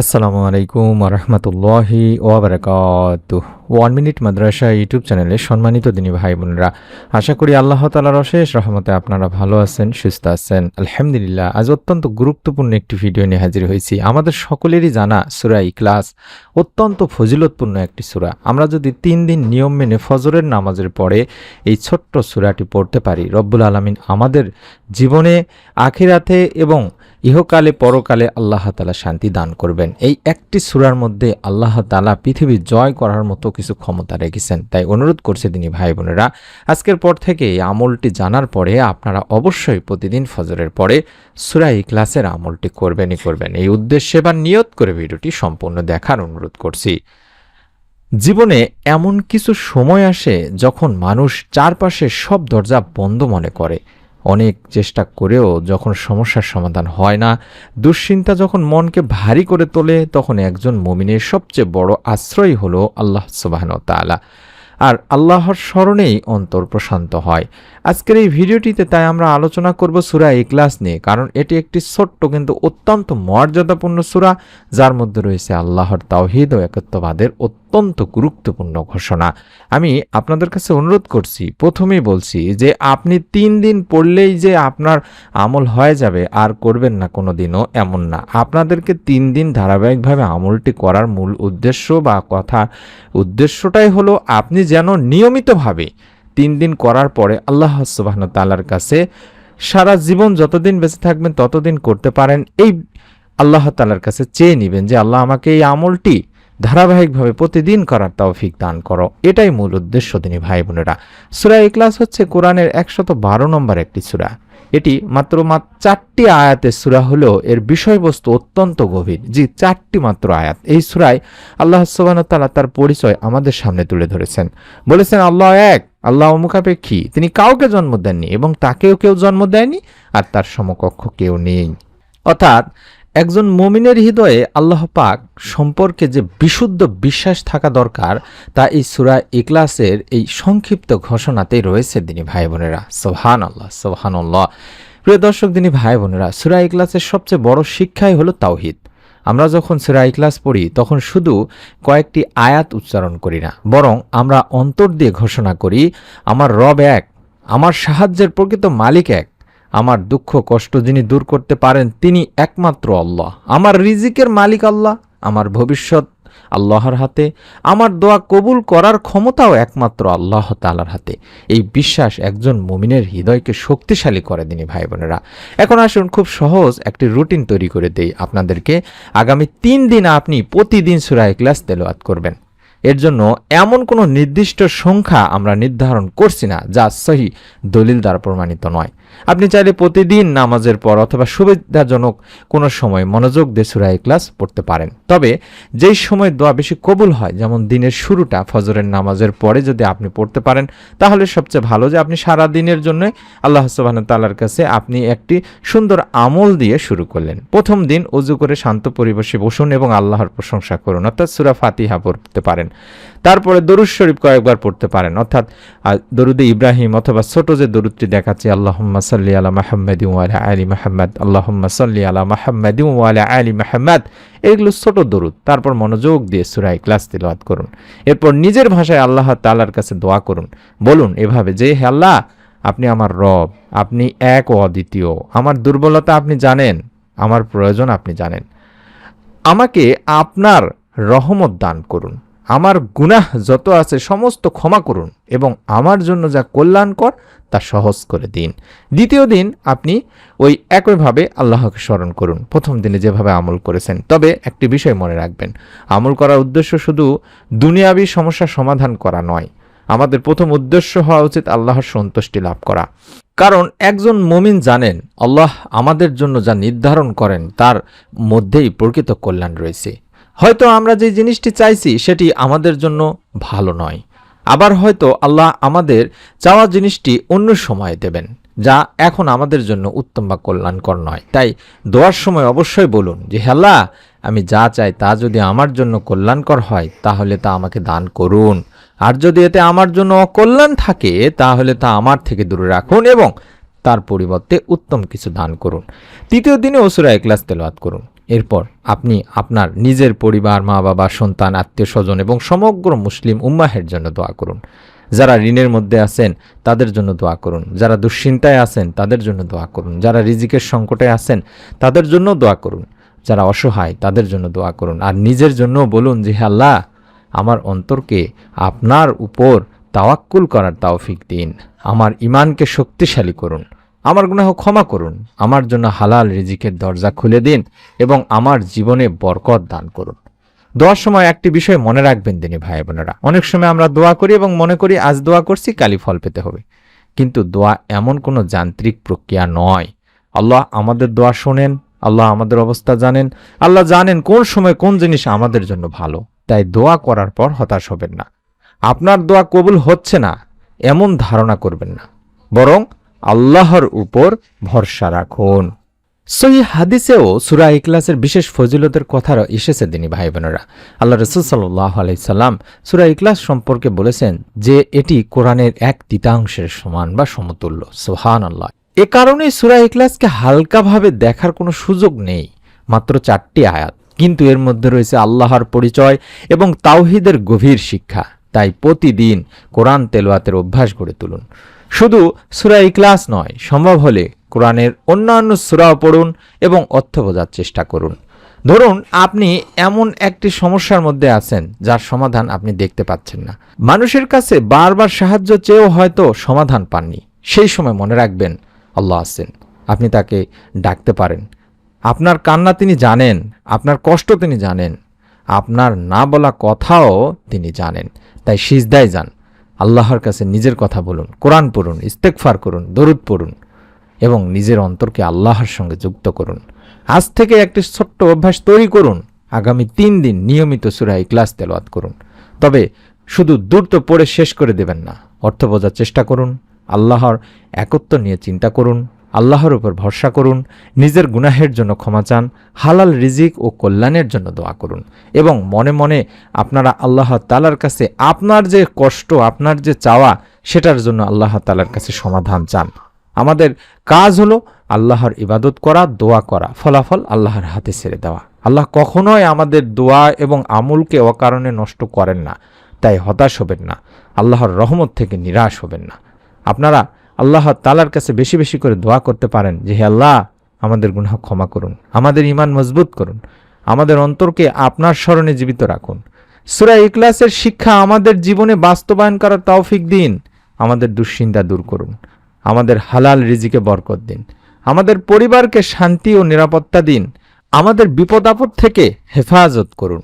আসসালামু আলাইকুম রহমতুল্লাহি ওয়াবারাকাতুহ। 1 মিনিট মাদ্রাসা ইউটিউব চ্যানেলে সম্মানিত দিনী ভাই বোনেরা, আশা করি আল্লাহ তাআলার অশেষ রহমতে আপনারা ভালো আছেন, সুস্থ আছেন। আলহামদুলিল্লাহ। আজ অত্যন্ত গুরুত্বপূর্ণ একটি ভিডিও নিয়ে হাজির হয়েছি। আমাদের সকলেরই জানা সূরা ইখলাস অত্যন্ত ফজিলতপূর্ণ একটি সূরা। আমরা যদি 3 দিন নিয়ম মেনে ফজরের নামাজের পরে এই ছোট্ট সূরাটি পড়তে পারি, রব্বুল আলামিন আমাদের জীবনে, আখিরাতে এবং ইহকালে পরকালে আল্লাহ তাআলা শান্তি দান করবেন। এই একটি সূরার মধ্যে আল্লাহ তাআলা পৃথিবী জয় করার মতো কিছু ক্ষমতা রেখেছেন। তাই অনুরোধ করছে দিনী ভাই বোনেরা, আজকের পর থেকে এই আমলটি জানার পরে আপনারা অবশ্যই প্রতিদিন ফজরের পরে সূরা ইখলাসের আমলটি করবেনই করবেন। এই উদ্দেশ্যে বা নিয়ত করে ভিডিওটি সম্পূর্ণ দেখার অনুরোধ করছি। জীবনে এমন কিছু সময় আসে যখন মানুষ চারপাশে সব দরজা বন্ধ মনে করে, অনেক চেষ্টা করেও যখন সমস্যার সমাধান হয় না, দুশ্চিন্তা যখন মনকে ভারী করে তোলে, তখন একজন মুমিনের সবচেয়ে বড় আশ্রয় হলো আল্লাহ সুবহানাহু ওয়া তাআলা। আর আল্লাহর স্মরণেই অন্তর প্রশান্ত হয়। আজকের এই ভিডিওটিতে তাই আমরা আলোচনা করব সূরা ইখলাস নিয়ে, কারণ এটি একটি ছোট্ট কিন্তু অত্যন্ত মর্যাদাপূর্ণ সূরা, যার মধ্যে রয়েছে আল্লাহর তাওহীদ ও একত্ববাদের অত্যন্ত গুরুত্বপূর্ণ ঘোষণা। আমি আপনাদের কাছে অনুরোধ করছি, প্রথমেই বলছি যে আপনি 3 দিন পড়লেই যে আপনার আমল হয়ে যাবে আর করবেন না কোনো দিনও, এমন না। আপনাদেরকে 3 দিন ধারাবাহিকভাবে আমলটি করার মূল উদ্দেশ্য বা উদ্দেশ্যটাই হলো আপনি যেন নিয়মিতভাবে 3 দিন করার পরে আল্লাহ সুবহানাহু ওয়া তাআলার কাছে সারা জীবন যতদিন বেঁচে থাকবেন ততদিন করতে পারেন, এই আল্লাহ তাআলার কাছে চেয়ে নেবেন যে আল্লাহ আমাকে এই আমলটি ধারাবাহিকভাবে প্রতিদিন করার তৌফিক দান করো। এটাই মূল উদ্দেশ্য দিনী ভাই বোনেরা। সূরা ইখলাস হচ্ছে কোরআনের 112 নম্বর একটি সূরা। এটি মাত্র 4টি আয়াতের সূরা হলেও এর বিষয়বস্তু অত্যন্ত গভীর। জি, 4টি মাত্র আয়াত। এই সূরায় আল্লাহ সুবহানাহু ওয়া তাআলা তার পরিচয় আমাদের সামনে তুলে ধরেছেন। বলেছেন আল্লাহ এক, আল্লাহ অমুখাপেক্ষী, তিনি কাউকে জন্ম দেননি এবং তাকেও কেউ জন্ম দেয়নি, আর তার সমকক্ষ কেউ নেই। অর্থাৎ একজন মুমিনের হৃদয়ে আল্লাহ পাক সম্পর্কে যে বিশুদ্ধ বিশ্বাস থাকা দরকার, তা এই সূরা ইখলাসের এই সংক্ষিপ্ত ঘোষণাতেই রয়েছে দিনী ভাই বোনেরা। সুবহানাল্লাহ, সুবহানাল্লাহ। প্রিয় দর্শক, দিনী ভাই বোনেরা, সূরা ইখলাসের সবচেয়ে বড় শিক্ষাই হলো তাওহীদ। আমরা যখন সূরা ইখলাস পড়ি তখন শুধু কয়েকটি আয়াত উচ্চারণ করি না, বরং আমরা অন্তর দিয়ে ঘোষণা করি, আমার রব এক, আমার সাহায্যের প্রকৃত মালিক এক, আমার দুঃখ কষ্ট যিনি দূর করতে পারেন তিনি একমাত্র আল্লাহ, আমার রিজিকের মালিক আল্লাহ, আমার ভবিষ্যৎ আল্লাহর হাতে, আমার দোয়া কবুল করার ক্ষমতাও একমাত্র আল্লাহ তাআলার হাতে। এই বিশ্বাস একজন মুমিনের হৃদয়কে শক্তিশালী করে দিনী ভাই বোনেরা। এখন আসুন খুব সহজ একটি রুটিন তৈরি করে দেই আপনাদেরকে। আগামী 3 দিন আপনি প্রতিদিন সূরা ইখলাস তেলাওয়াত করবেন। এর জন্য এমন কোনো নির্দিষ্ট সংখ্যা আমরা নির্ধারণ করছি না, যা সহি দলিল দ্বারা প্রমাণিত নয়। আপনি চাইলে প্রতিদিন নামাজের পর অথবা সুবিধাজনক কোনো সময় মনোযোগ দিয়ে সূরা ইখলাস পড়তে পারেন। তবে যেই সময় দোয়া বেশি কবুল হয়, যেমন দিনের শুরুটা ফজরের নামাজের পরে যদি আপনি পড়তে পারেন, তাহলে সবচেয়ে ভালো যে আপনি সারা দিনের জন্য আল্লাহ সুবহানাহু ওয়া তাআলার কাছে আপনি একটি সুন্দর আমল দিয়ে শুরু করলেন। প্রথম দিন ওযু করে শান্ত পরিবেশে বসুন এবং আল্লাহর প্রশংসা করুন, অর্থাৎ সূরা ফাতিহা পড়তে পারেন। তারপরে দরুদ শরীফ কয়েকবার পড়তে পারেন, অর্থাৎ দরুদে ইব্রাহিম অথবা ছোট যে দরুদটি দেখাচ্ছে, আল্লাহুম্মা সাল্লি আলা মুহাম্মাদিন ওয়া আলা আলি মুহাম্মাদ, আল্লাহুম্মা সাল্লি আলা মুহাম্মাদিন ওয়া আলা আলি মুহাম্মাদ, এগুলো ছোট দরুদ। তারপর মনোযোগ দিয়ে সূরা ইখলাস তিলাওয়াত করুন। এরপর নিজের ভাষায় আল্লাহ তাআলার কাছে দোয়া করুন। বলুন এভাবে যে, হে আল্লাহ, আপনি আমার রব, আপনি এক ও অদ্বিতীয়, আমার দুর্বলতা আপনি জানেন, আমার প্রয়োজন আপনি জানেন, আমাকে আপনার রহমত দান করুন, আমার গুনাহ যত আছে সমস্ত ক্ষমা করুন এবং আমার জন্য যা কল্যাণকর তা সহজ করে দিন। দ্বিতীয় দিন আপনি ওই একইভাবে আল্লাহকে স্মরণ করুন, প্রথম দিনে যেভাবে আমল করেছেন। তবে একটি বিষয় মনে রাখবেন, আমল করার উদ্দেশ্য শুধু দুনিয়াবী সমস্যা সমাধান করা নয়। আমাদের প্রথম উদ্দেশ্য হওয়া উচিত আল্লাহর সন্তুষ্টি লাভ করা। কারণ একজন মুমিন জানেন আল্লাহ আমাদের জন্য যা নির্ধারণ করেন তার মধ্যেই প্রকৃত কল্যাণ রয়েছে। হয়তো আমরা যে জিনিসটি চাইছি সেটি আমাদের জন্য ভালো নয়, আবার হয়তো আল্লাহ আমাদের চাওয়া জিনিসটি অন্য সময় দেবেন, যা এখন আমাদের জন্য উত্তম বা কল্যাণকর নয়। তাই দোয়ার সময় অবশ্যই বলুন যে, হে আল্লাহ, আমি যা চাই তা যদি আমার জন্য কল্যাণকর হয় তাহলে তা আমাকে দান করুন, আর যদি এতে আমার জন্য অকল্যাণ থাকে তাহলে তা আমার থেকে দূরে রাখুন এবং তার পরিবর্তে উত্তম কিছু দান করুন। তৃতীয় দিনে সূরা ইখলাস তেলাওয়াত করুন। এরপর আপনি আপনার নিজের পরিবার, মা বাবা, সন্তান, আত্মীয় স্বজন এবং সমগ্র মুসলিম উম্মাহের জন্য দোয়া করুন। যারা ঋণের মধ্যে আছেন তাদের জন্য দোয়া করুন, যারা দুশ্চিন্তায় আছেন তাদের জন্য দোয়া করুন, যারা রিজিকের সংকটে আছেন তাদের জন্য দোয়া করুন, যারা অসহায় তাদের জন্য দোয়া করুন। আর নিজের জন্য বলুন যে, হে আল্লাহ, আমার অন্তরকে আপনার উপর তাওয়াক্কুল করার তৌফিক দিন, আমার ঈমানকে শক্তিশালী করুন, আমার গুনাহ ক্ষমা করুন, আমার জন্য হালাল রিজিকের দরজা খুলে দিন এবং আমার জীবনে বরকত দান করুন। দোয়ার সময় একটি বিষয় মনে রাখবেন দিনী ভাই বোনেরা, অনেক সময় আমরা দোয়া করি এবং মনে করি আজ দোয়া করছি কালই ফল পেতে হবে, কিন্তু দোয়া এমন কোনো যান্ত্রিক প্রক্রিয়া নয়। আল্লাহ আমাদের দোয়া শোনেন, আল্লাহ আমাদের অবস্থা জানেন, আল্লাহ জানেন কোন সময় কোন জিনিস আমাদের জন্য ভালো। তাই দোয়া করার পর হতাশ হবেন না, আপনার দোয়া কবুল হচ্ছে না এমন ধারণা করবেন না, বরং আল্লাহর উপর ভরসা রাখুন। সহিহ হাদিসেও সূরা ইখলাসের বিশেষ ফজিলতের কথা এসেছে দিনী ভাই বোনেরা। আল্লাহ রাসূল সাল্লাল্লাহু আলাইহি সাল্লাম সূরা ইখলাস সম্পর্কে বলেছেন যে এটি কোরআনের 1/3 সমান বা সমতুল্য। সুবহানাল্লাহ। এ কারণে সূরা ইখলাসকে হালকাভাবে দেখার কোনো সুযোগ নেই। মাত্র 4টি আয়াত, কিন্তু এর মধ্যে রয়েছে আল্লাহর পরিচয় এবং তাওহীদের গভীর শিক্ষা। তাই প্রতিদিন কোরআন তেলাওয়াতের অভ্যাস গড়ে তুলুন। শুধু সূরা ইখলাস নয়, সম্ভব হলে কোরআনের অন্যান্য সূরাও পড়ুন এবং অর্থ বোঝার চেষ্টা করুন। ধরুন আপনি এমন একটি সমস্যার মধ্যে আছেন যার সমাধান আপনি দেখতে পাচ্ছেন না, মানুষের কাছে বারবার সাহায্য চেয়েও হয়তো সমাধান পাননি। সেই সময় মনে রাখবেন আল্লাহ আছেন, আপনি তাকে ডাকতে পারেন। আপনার কান্না তিনি জানেন, আপনার কষ্ট তিনি জানেন, আপনার না বলা কথাও তিনি জানেন। তাই সিজদায় যান, আল্লাহর কাছে নিজের কথা বলুন, কোরআন পড়ুন, ইস্তেগফার করুন, দরুদ পড়ুন এবং নিজের অন্তরকে আল্লাহর সঙ্গে যুক্ত করুন। আজ থেকে একটি ছোট্ট অভ্যাস তৈরি করুন, আগামী 3 দিন নিয়মিত সূরা ইখলাস তেলাওয়াত করুন। তবে শুধু দ্রুত পড়ে শেষ করে দেবেন না, অর্থ বোঝার চেষ্টা করুন, আল্লাহর একত্ব নিয়ে চিন্তা করুন, আল্লাহর উপর ভরসা করুন, নিজের গুনাহের জন্য ক্ষমা চান, হালাল রিজিক ও কল্যাণের জন্য দোয়া করুন এবং মনে মনে আপনারা আল্লাহ তাআলার কাছে আপনার যে কষ্ট, আপনার যে চাওয়া, সেটার জন্য আল্লাহ তাআলার কাছে সমাধান চান। আমাদের কাজ হলো আল্লাহর ইবাদত করা, দোয়া করা, ফলাফল আল্লাহর হাতে ছেড়ে দেওয়া। আল্লাহ কখনোই আমাদের দোয়া এবং আমলকে অকারণে নষ্ট করেন না। তাই হতাশ হবেন না, আল্লাহর রহমত থেকে নিরাশ হবেন না। আপনারা আল্লাহ তাআলার কাছে বেশি বেশি করে দোয়া করতে পারেন যে, হে আল্লাহ, আমাদের গুনাহ ক্ষমা করুন, আমাদের ঈমান মজবুত করুন, আমাদের অন্তরকে আপনার স্মরণে জীবিত রাখুন। সূরা ইখলাসের শিক্ষা আমাদের জীবনে বাস্তবায়ন করার তৌফিক দিন, আমাদের দুশ্চিন্তা দূর করুন, আমাদের হালাল রিজিকে বরকত দিন, আমাদের পরিবারকে শান্তি ও নিরাপত্তা দিন, আমাদের বিপদ আপদ থেকে হেফাজত করুন,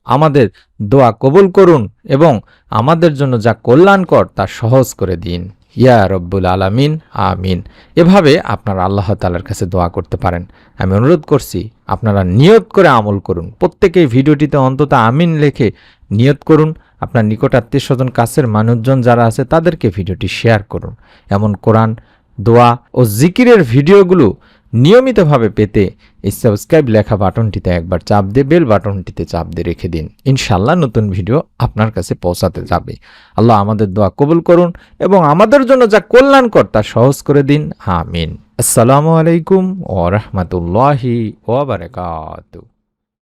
আমাদের দোয়া কবুল করুন এবং আমাদের জন্য যা কল্যাণকর তা সহজ করে দিন। ইয়া রব্বুল আলামিন, আমিন। এভাবে আপনারা আল্লাহ তাআলার কাছে দোয়া করতে পারেন। আমি অনুরোধ করছি আপনারা নিয়ত করে আমল করুন। প্রত্যেকেই ভিডিওটিতে অন্তত আমিন লিখে নিয়ত করুন। আপনার নিকট আত্মীয় স্বজন, কাছের মানুষজন যারা আছে তাদেরকে ভিডিওটি শেয়ার করুন। এমন কোরআন, দোয়া ও জিকিরের ভিডিওগুলো নিয়মিতভাবে পেতে এই সাবস্ক্রাইব লেখা বাটনটিতে একবার চাপ দিয়ে বেল বাটনটিতে চাপ দিয়ে রেখে দিন। ইনশাআল্লাহ নতুন ভিডিও আপনার কাছে পৌঁছাতে যাবে। আল্লাহ আমাদের দোয়া কবুল করুন এবং আমাদের জন্য যা কল্যাণকর তা সহজ করে দিন। আমিন। আসসালামু আলাইকুম ওয়া রাহমাতুল্লাহি ওয়া বারাকাতুহু।